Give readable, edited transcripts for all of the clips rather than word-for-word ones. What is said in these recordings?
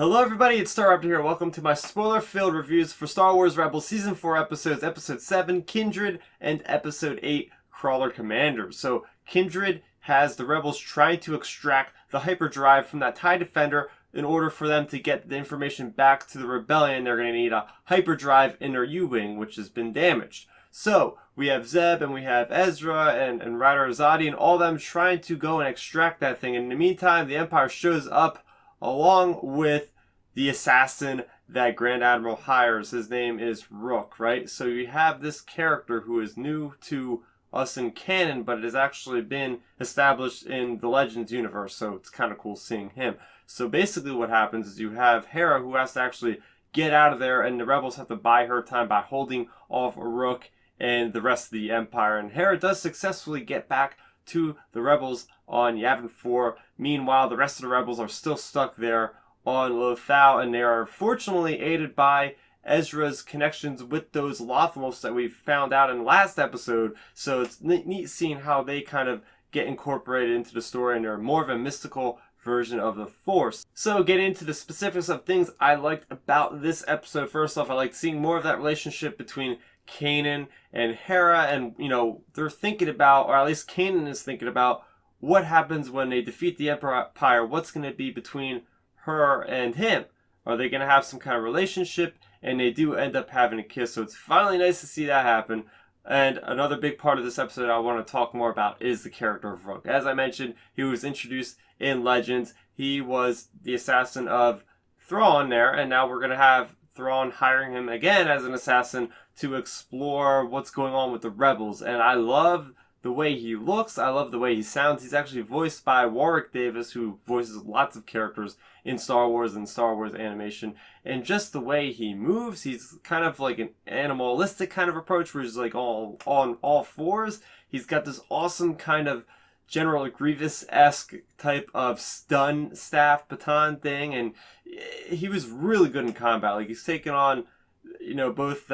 Hello everybody, it's Star Raptor here. Welcome to my spoiler-filled reviews for Star Wars Rebels Season 4 episodes, Episode 7, Kindred, and Episode 8, Crawler Commanders. So, Kindred has the Rebels trying to extract the hyperdrive from that TIE Defender. In order for them to get the information back to the Rebellion, they're going to need a hyperdrive in their U-Wing, which has been damaged. So, we have Zeb and we have Ezra and Ryder Azadi and all of them trying to go and extract that thing. And in the meantime, the Empire shows up along with the assassin that Grand Admiral hires. His name is Rukh, right? So you have this character who is new to us in canon, but it has actually been established in the Legends universe, so it's kind of cool seeing him. So basically what happens is you have Hera who has to actually get out of there, and the Rebels have to buy her time by holding off Rukh and the rest of the Empire. And Hera does successfully get back to the Rebels on Yavin 4. Meanwhile, the rest of the Rebels are still stuck there on Lothal, and they are fortunately aided by Ezra's connections with those Lothals that we found out in the last episode. So it's neat seeing how they kind of get incorporated into the story, and they're more of a mystical version of the Force. So getting into the specifics of things I liked about this episode. First off, I liked seeing more of that relationship between Kanan and Hera, and they're thinking about, or at least Kanan is thinking about, what happens when they defeat the Empire. What's going to be between her and him? Are they going to have some kind of relationship? And they do end up having a kiss, so it's finally nice to see that happen. And another big part of this episode I want to talk more about is the character of Rukh. As I mentioned, he was introduced in Legends. He was the assassin of Thrawn there, and now we're going to have Thrawn hiring him again as an assassin to explore what's going on with the Rebels. And I love the way he looks. I love the way he sounds. He's actually voiced by Warwick Davis, who voices lots of characters in Star Wars and Star Wars animation. And just the way he moves, he's kind of like an animalistic kind of approach where he's like on all fours. He's got this awesome kind of General Grievous-esque type of stun staff baton thing, and he was really good in combat. Like, he's taken on, both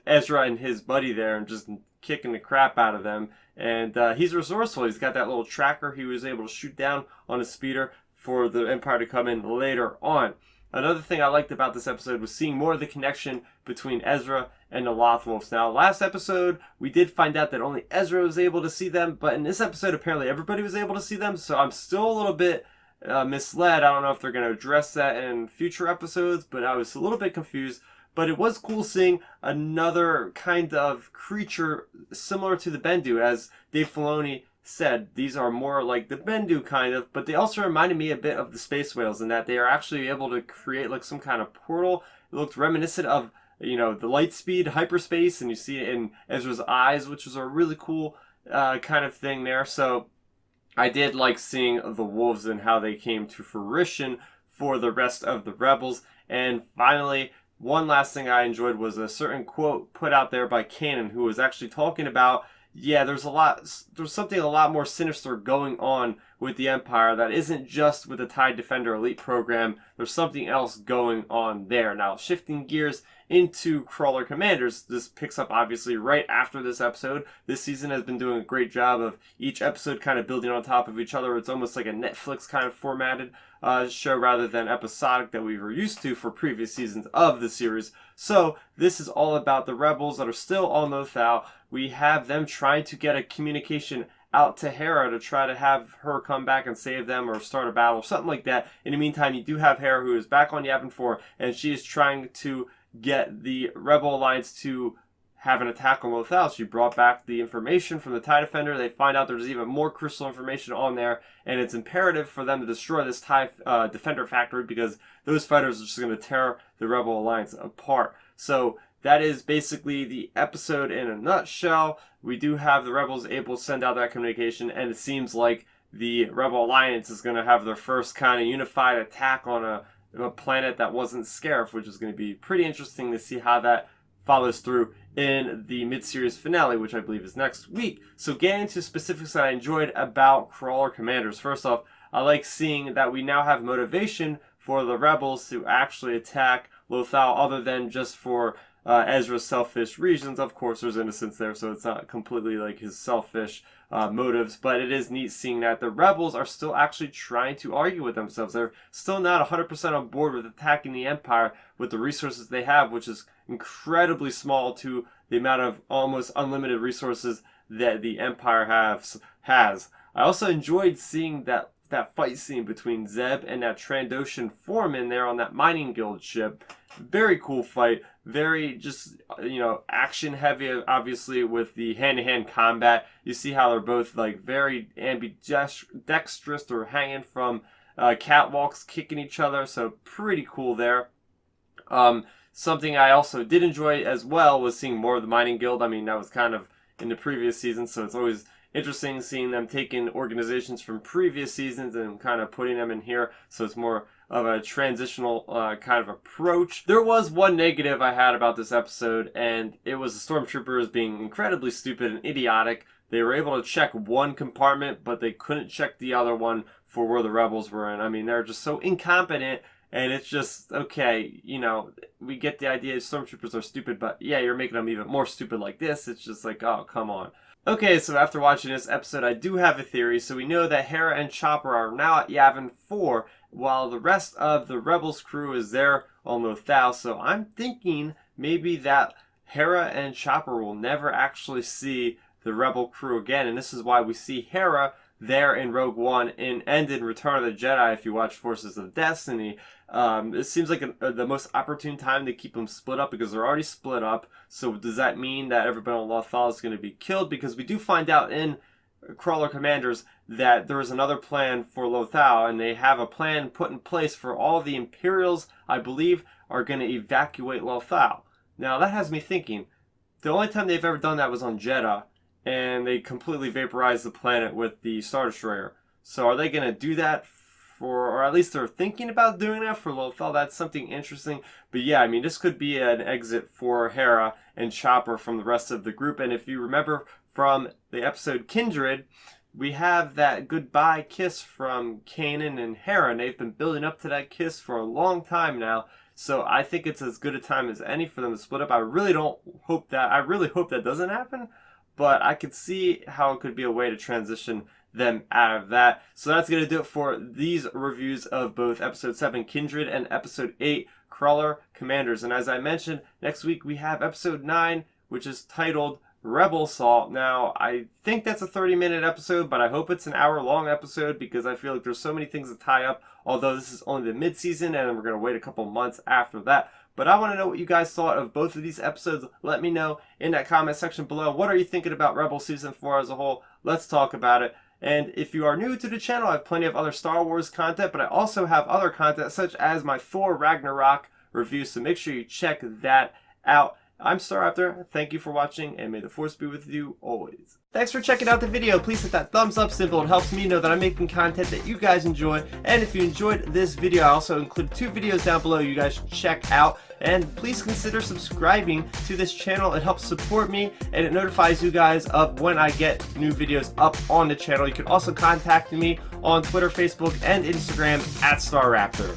Ezra and his buddy there and just kicking the crap out of them. And he's resourceful. He's got that little tracker he was able to shoot down on a speeder for the Empire to come in later on. Another thing I liked about this episode was seeing more of the connection between Ezra and the Lothwolves. Now, last episode, we did find out that only Ezra was able to see them, but in this episode, apparently everybody was able to see them, so I'm still a little bit misled. I don't know if they're going to address that in future episodes, but I was a little bit confused. But it was cool seeing another kind of creature similar to the Bendu. As Dave Filoni said, these are more like the Bendu kind of, but they also reminded me a bit of the space whales in that they are actually able to create like some kind of portal. It looked reminiscent of, the light speed hyperspace, and you see it in Ezra's eyes, which was a really cool kind of thing there. So I did like seeing the wolves and how they came to fruition for the rest of the Rebels. And finally, one last thing I enjoyed was a certain quote put out there by Kanan, who was actually talking about, there's something a lot more sinister going on with the Empire that isn't just with the TIE Defender Elite program. There's something else going on there. Now, shifting gears into Crawler Commanders, this picks up obviously right after this episode. This season has been doing a great job of each episode kind of building on top of each other. It's almost like a Netflix kind of formatted show rather than episodic that we were used to for previous seasons of the series. So this is all about the Rebels that are still on Lothal. We have them trying to get a communication out to Hera to try to have her come back and save them or start a battle or something like that. In the meantime, you do have Hera, who is back on Yavin 4, and she is trying to get the Rebel Alliance to have an attack on Lothal. She brought back the information from the TIE Defender. They find out there's even more crystal information on there, and it's imperative for them to destroy this TIE Defender factory because those fighters are just going to tear the Rebel Alliance apart. So that is basically the episode in a nutshell. We do have the Rebels able to send out that communication, and it seems like the Rebel Alliance is going to have their first kind of unified attack on a planet that wasn't Scarif, which is going to be pretty interesting to see how that follows through in the mid-series finale, which I believe is next week. So getting into specifics that I enjoyed about Crawler Commanders. First off, I like seeing that we now have motivation for the Rebels to actually attack Lothal other than just for Ezra's selfish reasons. Of course, there's innocence there, so it's not completely like his selfish motives, but it is neat seeing that the rebels are still actually trying to argue with themselves. They're still not 100% on board with attacking the Empire with the resources they have, which is incredibly small to the amount of almost unlimited resources that the Empire has. I also enjoyed seeing that fight scene between Zeb and that Trandoshan foreman there on that mining guild ship. Very cool fight. Very just, action heavy, obviously, with the hand-to-hand combat. You see how they're both like very ambidextrous. They're hanging from catwalks, kicking each other. So pretty cool there. Something I also did enjoy as well was seeing more of the mining guild. I mean, that was kind of in the previous season, so it's always interesting seeing them taking organizations from previous seasons and kind of putting them in here, so it's more of a transitional kind of approach. There was one negative I had about this episode, and it was the stormtroopers being incredibly stupid and idiotic. They were able to check one compartment, but they couldn't check the other one for where the rebels were in. I mean, they're just so incompetent, and it's just, okay, we get the idea stormtroopers are stupid, but yeah, you're making them even more stupid like this. It's just like, oh, come on. Okay, so after watching this episode, I do have a theory. So we know that Hera and Chopper are now at Yavin 4, while the rest of the Rebels crew is there on Lothal. So I'm thinking maybe that Hera and Chopper will never actually see the Rebel crew again. And this is why we see Hera there in Rogue One and in Return of the Jedi if you watch Forces of Destiny. It seems like the most opportune time to keep them split up because they're already split up. So does that mean that everybody on Lothal is going to be killed? Because we do find out in Crawler Commanders that there is another plan for Lothal, and they have a plan put in place for all the Imperials, I believe, are going to evacuate Lothal. Now that has me thinking, the only time they've ever done that was on Jeddah, and they completely vaporized the planet with the Star Destroyer. So are they going to do that or at least they're thinking about doing that for Lothal? That's something interesting. But yeah, I mean, this could be an exit for Hera and Chopper from the rest of the group. And if you remember from the episode Kindred, we have that goodbye kiss from Kanan and Hera, and they've been building up to that kiss for a long time now. So I think it's as good a time as any for them to split up. I really hope that doesn't happen, but I could see how it could be a way to transition them out of that. So that's going to do it for these reviews of both episode 7 Kindred and episode 8 Crawler Commanders. And as I mentioned, next week we have episode 9, which is titled Rebel Assault. Now, I think that's a 30-minute episode, but I hope it's an hour-long episode because I feel like there's so many things to tie up, although this is only the mid-season and we're going to wait a couple months after that. But I want to know what you guys thought of both of these episodes. Let me know in that comment section below. What are you thinking about Rebel Season 4 as a whole? Let's talk about it. And if you are new to the channel, I have plenty of other Star Wars content, but I also have other content such as my Thor Ragnarok review, so make sure you check that out. I'm Star Raptor, thank you for watching, and may the Force be with you always. Thanks for checking out the video. Please hit that thumbs up symbol. It helps me know that I'm making content that you guys enjoy. And if you enjoyed this video, I also included 2 videos down below you guys should check out. And please consider subscribing to this channel. It helps support me, and it notifies you guys of when I get new videos up on the channel. You can also contact me on Twitter, Facebook, and Instagram at Star Raptor.